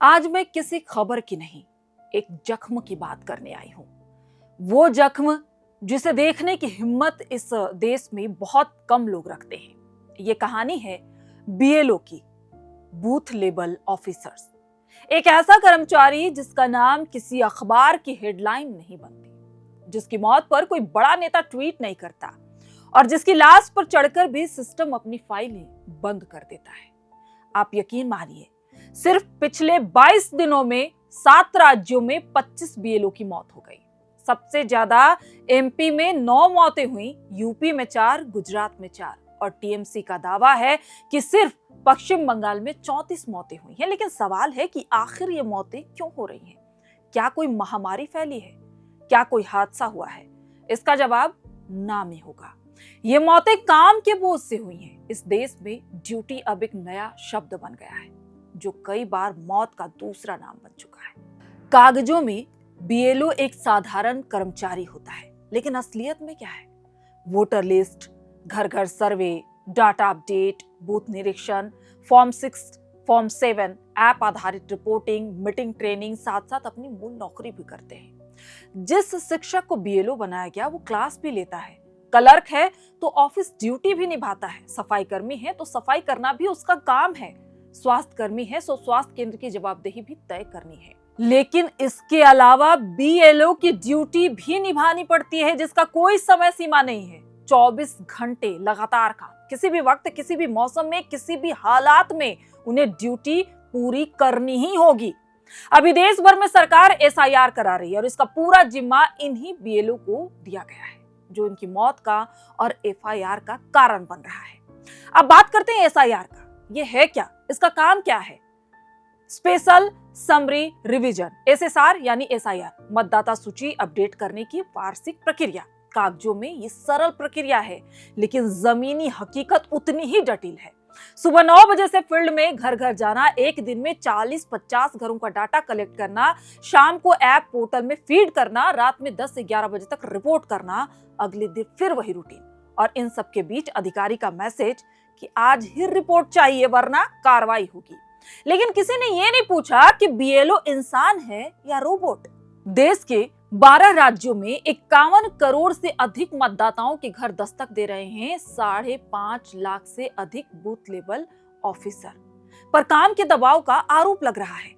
आज मैं किसी खबर की नहीं, एक जख्म की बात करने आई हूं। वो जख्म जिसे देखने की हिम्मत इस देश में बहुत कम लोग रखते हैं। ये कहानी है बीएलओ की, बूथ लेवल ऑफिसर्स। एक ऐसा कर्मचारी जिसका नाम किसी अखबार की हेडलाइन नहीं बनती, जिसकी मौत पर कोई बड़ा नेता ट्वीट नहीं करता और जिसकी लाश पर चढ़कर भी सिस्टम अपनी फाइलें बंद कर देता है। आप यकीन मानिए, सिर्फ पिछले 22 दिनों में 7 राज्यों में 25 बीएलओ की मौत हो गई। सबसे ज्यादा एमपी में 9 मौतें हुई, यूपी में 4, गुजरात में 4 और टीएमसी का दावा है कि सिर्फ पश्चिम बंगाल में 34 मौतें हुई हैं। लेकिन सवाल है कि आखिर ये मौतें क्यों हो रही हैं? क्या कोई महामारी फैली है? क्या कोई हादसा हुआ है? इसका जवाब ना में होगा। ये मौतें काम के बोझ से हुई हैं। इस देश में ड्यूटी अब एक नया शब्द बन गया है, जो कई बार मौत का दूसरा नाम बन चुका है। कागजों में बीएलओ एक साधारण कर्मचारी होता है, लेकिन असलियत में क्या है? वोटर लिस्ट, घर घर सर्वे, डाटा अपडेट, बूथ निरीक्षण, फॉर्म 6, फॉर्म 7, ऐप आधारित रिपोर्टिंग, मीटिंग, ट्रेनिंग, साथ साथ अपनी मूल नौकरी भी करते हैं। जिस शिक्षक को बीएलओ बनाया गया वो क्लास भी लेता है, क्लर्क है तो ऑफिस ड्यूटी भी निभाता है, सफाई कर्मी है तो सफाई करना भी उसका काम है, स्वास्थ्य कर्मी है तो स्वास्थ्य केंद्र की जवाबदेही भी तय करनी है। लेकिन इसके अलावा बीएलओ की ड्यूटी भी निभानी पड़ती है, जिसका कोई समय सीमा नहीं है। 24 घंटे लगातार काम, किसी भी वक्त, किसी भी मौसम में, किसी भी हालात में उन्हें ड्यूटी पूरी करनी ही होगी। अभी देश भर में सरकार एसआईआर करा रही है और इसका पूरा जिम्मा इन्हीं बीएलओ को दिया गया है, जो इनकी मौत का और एफआईआर का कारण बन रहा है। अब बात करते हैं एसआईआर का। ये है क्या? इसका काम क्या है? स्पेशल समरी रिवीजन, एसएसआर यानी एसआईआर, मतदाता सूची अपडेट करने की वार्षिक प्रक्रिया। कागजों में ये सरल प्रक्रिया है, लेकिन जमीनी हकीकत उतनी ही जटिल है। सुबह 9 बजे से फील्ड में घर घर जाना, एक दिन में 40-50 घरों का डाटा कलेक्ट करना, शाम को ऐप पोर्टल में फीड करना, रात में 10 से 11 बजे तक रिपोर्ट करना, अगले दिन फिर वही रूटीन। और इन सब के बीच अधिकारी का मैसेज कि आज ही रिपोर्ट चाहिए वरना कार्रवाई होगी। लेकिन किसी ने ये नहीं पूछा कि बीएलओ इंसान है या रोबोट। देश के 12 राज्यों में 51 करोड़ से अधिक मतदाताओं के घर दस्तक दे रहे हैं 5.5 लाख से अधिक बूथ लेवल ऑफिसर पर काम के दबाव का आरोप लग रहा है।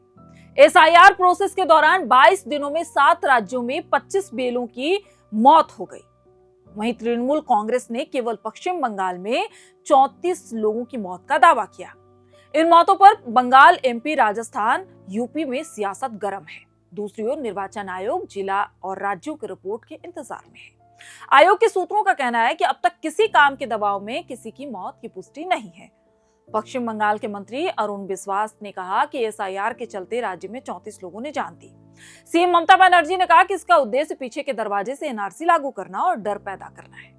एसआईआर प्रोसेस के दौरान 22 दिनों में 7 राज्यों में 25 बीएलओ की मौत हो गई। वहीं तृणमूल कांग्रेस ने केवल पश्चिम बंगाल में 34 लोगों की मौत का दावा किया। इन मौतों पर बंगाल, एमपी, राजस्थान, यूपी में सियासत गर्म है। दूसरी ओर निर्वाचन आयोग जिला और राज्यों की रिपोर्ट के इंतजार में है। आयोग के सूत्रों का कहना है कि अब तक किसी काम के दबाव में किसी की मौत की पुष्टि नहीं है। पश्चिम बंगाल के मंत्री अरुण बिस्वास ने कहा कि एसआईआर के चलते राज्य में 34 लोगों ने जान दी। सीएम ममता बनर्जी ने कहा कि इसका उद्देश्य पीछे के दरवाजे से एनआरसी लागू करना और डर पैदा करना है।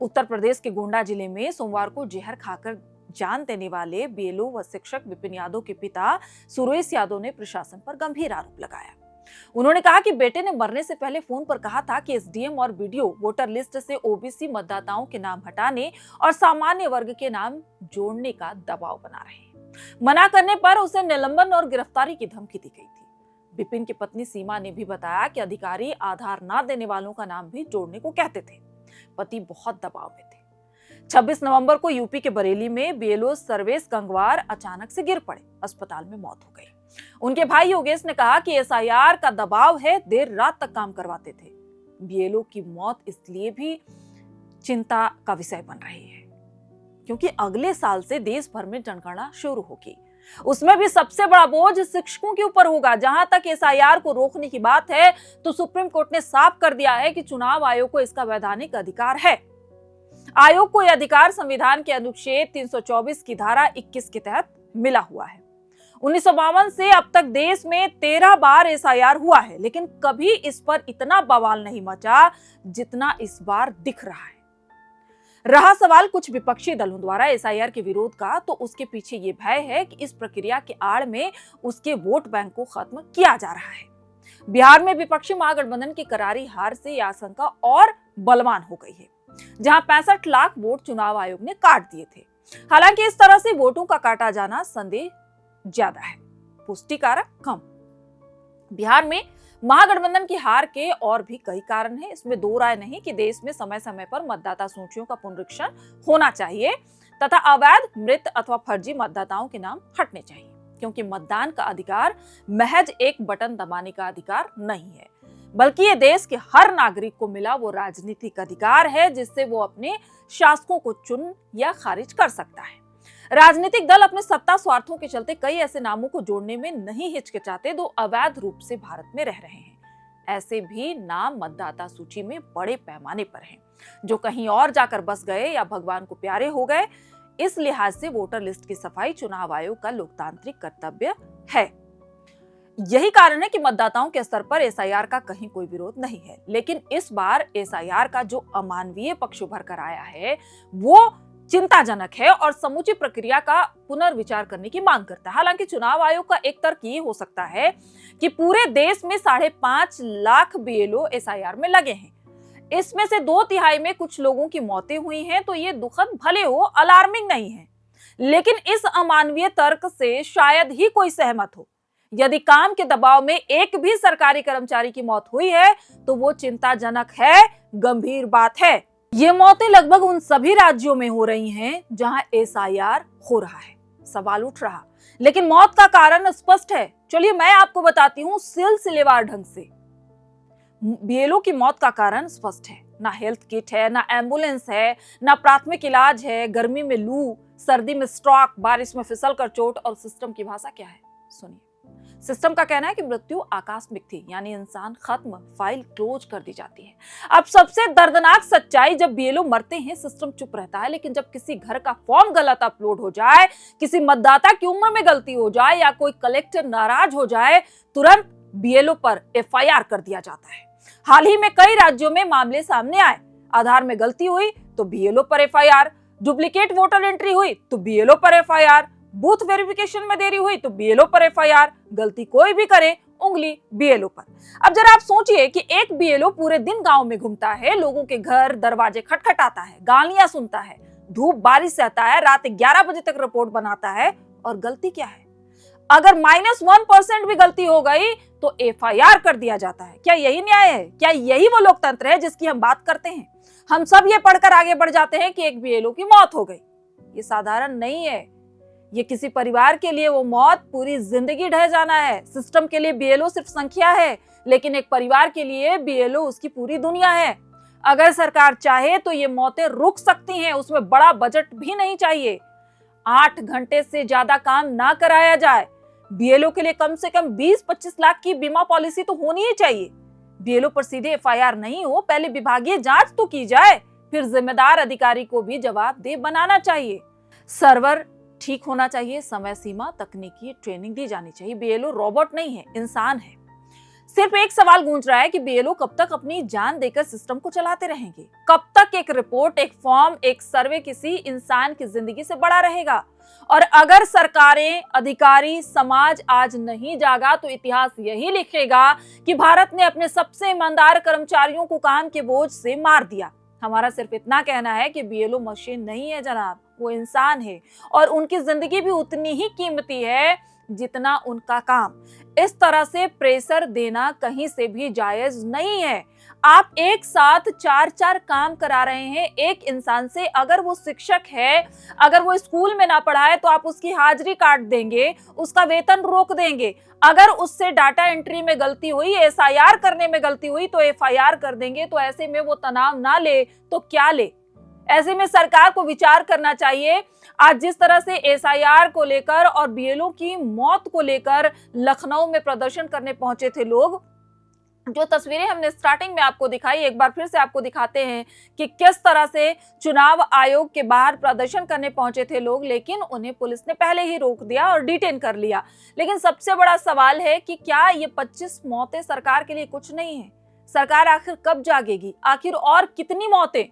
उत्तर प्रदेश के गोंडा जिले में सोमवार को जहर खाकर जान देने वाले बीएलओ व शिक्षक विपिन यादव के पिता सुरेश यादव ने प्रशासन पर गंभीर आरोप लगाया। उन्होंने कहा कि बेटे ने मरने से पहले फोन पर कहा था कि एसडीएम और बीडीओ वोटर लिस्ट से ओबीसी मतदाताओं के नाम हटाने और सामान्य वर्ग के नाम जोड़ने का दबाव बना रहे हैं। मना करने पर उसे निलंबन और गिरफ्तारी की धमकी दी गई थी। विपिन की पत्नी सीमा ने भी बताया कि अधिकारी आधार न देने वालों का नाम भी जोड़ने को कहते थे। पति बहुत दबाव में थे। 26 नवंबर को यूपी के बरेली में बीएलओ सर्वेश गंगवार अचानक से गिर पड़े, अस्पताल में मौत हो गई। उनके भाई योगेश ने कहा कि एसआईआर का दबाव है, देर रात तक काम करवाते थे। बीएलओ की मौत इसलिए भी चिंता का विषय बन रही है क्योंकि अगले साल से देश भर में जनगणना शुरू होगी। उसमें भी सबसे बड़ा बोझ शिक्षकों के ऊपर होगा। जहां तक एसआईआर को रोकने की बात है तो सुप्रीम कोर्ट ने साफ कर दिया है कि चुनाव आयोग को इसका वैधानिक अधिकार है। आयोग को यह अधिकार संविधान के अनुच्छेद 324 की धारा 21 के तहत मिला हुआ है। 1952 से अब तक देश में 13 बार एसआईआर हुआ है, लेकिन कभी इस पर इतना बवाल नहीं मचा जितना इस बार दिख रहा है। रहा सवाल कुछ विपक्षी दलों द्वारा एसआईआर के विरोध का, तो उसके पीछे ये भय है कि इस प्रक्रिया के आड़ में उसके वोट बैंक को खत्म किया जा रहा है। बिहार में विपक्षी महागठबंधन की करारी हार से यह आशंका और बलवान हो गई है, जहां 65 लाख वोट चुनाव आयोग ने काट दिए थे। हालांकि इस तरह से वोटों का काटा जाना संदेह ज्यादा है। पुष्टिकारक कम। बिहार में महागठबंधन की हार के और भी कई कारण हैं। इसमें दो राय नहीं कि देश में समय समय पर मतदाता सूचियों का पुनरीक्षण होना चाहिए तथा अवैध, मृत अथवा फर्जी मतदाताओं के नाम हटने चाहिए, क्योंकि मतदान का अधिकार महज एक बटन दबाने का अधिकार नहीं है, बल्कि ये देश के हर नागरिक को मिला वो राजनीतिक अधिकार है जिससे वो अपने शासकों को चुन या खारिज कर सकता है। राजनीतिक दल अपने सत्ता स्वार्थों के चलते कई ऐसे नामों को जोड़ने में नहीं हिचकिचाते जो अवैध रूप से भारत में रह रहे हैं। ऐसे भी नाम मतदाता सूची में बड़े पैमाने पर हैं, जो कहीं और जाकर बस गए या भगवान को प्यारे हो गए। इस लिहाज से वोटर लिस्ट की सफाई चुनाव आयोग का लोकतांत्रिक कर्तव्य है। यही कारण है कि मतदाताओं के स्तर पर एसआईआर का कहीं कोई विरोध नहीं है, लेकिन इस बार एसआईआर का जो अमानवीय पक्ष उभर कर आया है वो चिंताजनक है और समूची प्रक्रिया का पुनर्विचार करने की मांग करता है। हालांकि चुनाव आयोग का एक तर्क ये हो सकता है कि पूरे देश में 5.5 लाख बीएलओ एसआईआर में लगे हैं, इसमें से 2/3 में कुछ लोगों की मौतें हुई हैं, तो ये दुखद भले हो, अलार्मिंग नहीं है। लेकिन इस अमानवीय तर्क से शायद ही कोई सहमत हो। यदि काम के दबाव में एक भी सरकारी कर्मचारी की मौत हुई है तो वो चिंताजनक है, गंभीर बात है। ये मौतें लगभग उन सभी राज्यों में हो रही हैं जहां एसआईआर हो रहा है। सवाल उठ रहा, लेकिन मौत का कारण स्पष्ट है। चलिए मैं आपको बताती हूँ सिलसिलेवार ढंग से। बीएलओ की मौत का कारण स्पष्ट है। ना हेल्थ किट है, ना एम्बुलेंस है, ना प्राथमिक इलाज है। गर्मी में लू, सर्दी में स्ट्रोक, बारिश में फिसल कर चोट। और सिस्टम की भाषा क्या है सुनिए। सिस्टम का कहना है कि मृत्यु आकस्मिक थी, यानी इंसान खत्म, फाइल क्लोज कर दी जाती है। अब सबसे दर्दनाक सच्चाई, जब बीएलओ मरते हैं सिस्टम चुप रहता है, लेकिन जब किसी घर का फॉर्म गलत अपलोड हो जाए, किसी मतदाता की उम्र में गलती हो जाए या कोई कलेक्टर नाराज हो जाए, तुरंत बीएलओ पर एफआईआर कर दिया जाता है। हाल ही में कई राज्यों में मामले सामने आए। आधार में गलती हुई तो बीएलओ पर एफआईआर, डुप्लीकेट वोटर एंट्री हुई तो बीएलओ पर एफआईआर, बूथ वेरिफिकेशन में देरी हुई तो बीएलओ पर एफआईआर। गलती कोई भी करे, उंगली बीएलओ पर। अब जरा आप सोचिए कि एक बीएलओ पूरे दिन गांव में घूमता है, लोगों के घर दरवाजे खटखटाता है, गालियां सुनता है, धूप बारिश सहता है, रात 11 बजे तक रिपोर्ट बनाता है, और गलती क्या है? अगर -1% भी गलती हो गई तो एफआईआर कर दिया जाता है। क्या यही न्याय है? क्या यही वो लोकतंत्र है जिसकी हम बात करते हैं? हम सब ये पढ़कर आगे बढ़ जाते हैं कि एक बीएलओ की मौत हो गई। ये साधारण नहीं है। ये किसी परिवार के लिए वो मौत पूरी जिंदगी ढह जाना है। सिस्टम के लिए बीएलओ सिर्फ संख्या है, लेकिन एक परिवार के लिए बीएलओ उसकी पूरी दुनिया है। अगर सरकार चाहे तो ये मौतें रुक सकती हैं, उसमें बड़ा बजट भी नहीं चाहिए। 8 घंटे से ज्यादा काम ना कराया जाए। बीएलओ के लिए कम से कम 20-25 लाख की बीमा पॉलिसी तो होनी ही चाहिए। बीएलओ पर सीधे एफआईआर नहीं हो, पहले विभागीय जांच तो की जाए, फिर जिम्मेदार अधिकारी को भी जवाबदेह बनाना चाहिए। सर्वर ठीक होना चाहिए, समय सीमा, तकनीकी ट्रेनिंग दी जानी चाहिए। बीएलओ रोबोट नहीं है, इंसान है। सिर्फ एक सवाल गूंज रहा है कि बीएलओ कब तक अपनी जान देकर सिस्टम को चलाते रहेंगे? कब तक एक रिपोर्ट, एक फॉर्म, एक सर्वे किसी इंसान की जिंदगी से बड़ा रहेगा? और अगर सरकारें, अधिकारी, समाज आज नहीं जागा तो इतिहास यही लिखेगा कि भारत ने अपने सबसे ईमानदार कर्मचारियों को काम के बोझ से मार दिया। हमारा सिर्फ इतना कहना है कि बीएलओ मशीन नहीं है जनाब, वो इंसान है, और उनकी जिंदगी भी उतनी ही कीमती है जितना उनका काम। इस तरह से प्रेशर देना कहीं से भी जायज नहीं है। आप एक साथ 4-4 काम करा रहे हैं एक इंसान से। अगर वो शिक्षक है, अगर वो स्कूल में ना पढ़ाए तो आप उसकी हाजिरी काट देंगे, उसका वेतन रोक देंगे। अगर उससे डाटा एंट्री में गलती हुई, एसआईआर करने में गलती हुई तो एफआईआर कर देंगे। तो ऐसे में वो तनाव ना ले तो क्या ले? ऐसे में सरकार को विचार करना चाहिए। आज जिस तरह से एसआईआर को लेकर और बीएलओ की मौत को लेकर लखनऊ में प्रदर्शन करने पहुंचे थे लोग, जो तस्वीरें हमने स्टार्टिंग में आपको दिखाई, एक बार फिर से आपको दिखाते हैं कि किस तरह से चुनाव आयोग के बाहर प्रदर्शन करने पहुंचे थे लोग, लेकिन उन्हें पुलिस ने पहले ही रोक दिया और डिटेन कर लिया। लेकिन सबसे बड़ा सवाल है कि क्या ये 25 मौतें सरकार के लिए कुछ नहीं है? सरकार आखिर कब जागेगी? आखिर और कितनी मौतें?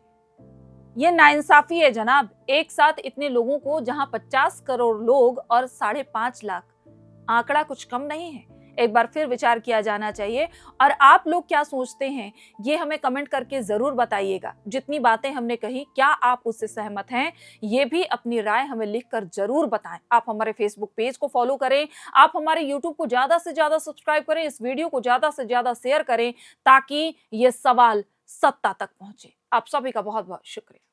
ये नाइंसाफी है जनाब। एक साथ इतने लोगों को, जहां 50 करोड़ लोग और 5.5 लाख, आंकड़ा कुछ कम नहीं है। एक बार फिर विचार किया जाना चाहिए। और आप लोग क्या सोचते हैं ये हमें कमेंट करके जरूर बताइएगा। जितनी बातें हमने कही क्या आप उससे सहमत हैं, ये भी अपनी राय हमें लिखकर जरूर बताएं। आप हमारे फेसबुक पेज को फॉलो करें, आप हमारे यूट्यूब को ज्यादा से ज्यादा सब्सक्राइब करें, इस वीडियो को ज्यादा से ज्यादा शेयर करें ताकि ये सवाल सत्ता तक पहुंचे। आप सभी का बहुत बहुत शुक्रिया।